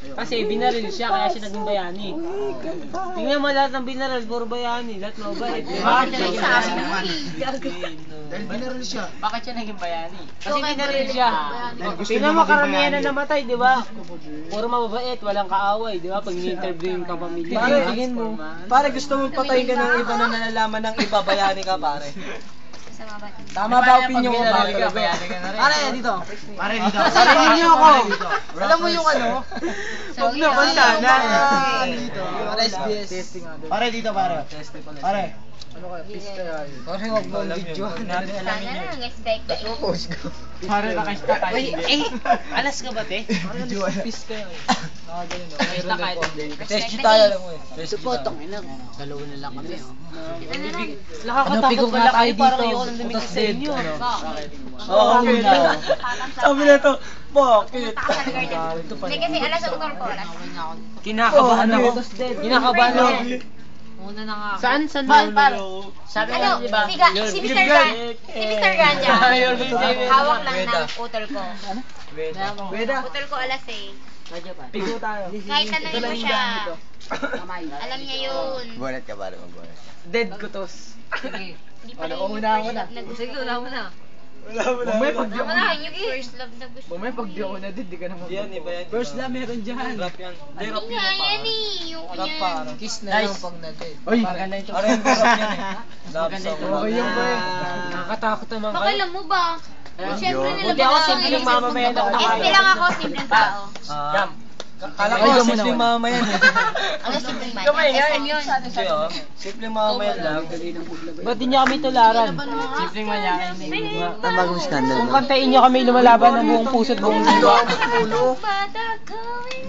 Kasi binaril siya, kaya siya naging bayani. Tingnan mo lahat ng binaril, puro bayani. Lahat mabait. Bakit siya naging bayani? Dahil binaril siya. Bakit siya naging bayani? Kasi binaril siya. Tingnan mo karamihan na namatay, di ba? Puro mababait, walang kaaway, di ba? Pag ni-interview yung kapamilya. Pare, tingin mo. Pare, gusto mo patayin ka ng iba na nalalaman ng iba, bayani ka, pare. Tama ba opinion ko, pare? Pare, dito. Pare dito. Sarili niyo ako. Alam mo yung ano? Huwag naman sana. Dito. Para SBS. Pare dito, pare. Pare. Ano kaya? Peace kaya yun. Pare, huwag mong video. Sana lang, expect ka. Post ko. Pare nakasta ka. Alas ka ba, te? Peace kaya yun. Nakagaling ako. Nakasta ka ito. Test tayo lang mo eh. Ito po, tangin lang. Dalawa na lang kami, oh. Ano, Nakakatakot pala kayo, parang ayoko nang lumikit sa inyo. Oo, muna. Sabi na ito, bakit? Hindi kasi alas ang motor ko, alas. Kinakabahan ako. Kinakabahan ako. Una na nga. Saan? Saan? Sabi Ano, nga, di ba? si Mr. Ganja, hawak lang ng utol ko. Weda. Utol ko alas eh. Pigo tayo. Kahit tanongin mo siya, alam niya yun. Bonnet ka, pare. Mag-bonnet. Dead kutos. Hindi pa rin Una mo na. Sige, una mo na. Wala mo na. Bumay pag di ako na. First love na gusto. Bumay pag di ako na dead, di ka na Yan, iba yan. First love meron dyan. Rap yan. Hindi nga yan eh, yung Rap yan. para. Kiss na lang pag na dead. Uy, maganda ito. Ano yung rap yan eh? Love song. Okay yung ba yun? Nakakatakot naman Baka kayo. alam mo ba? Siyempre Buti nilabas ako ko simpleng mamamayan ako na SP lang ako, simpleng tao. Jam. Kala ko simpleng mamamayan eh. Ano simpleng man? SM yun. Hindi oh. Simpleng mamamayan lang. Ba't di niya kami tularan? Simpleng manyakin. Ang bagong scandal. Kung kantayin niyo kami lumalaban ng buong puso't buong mundo. Bata going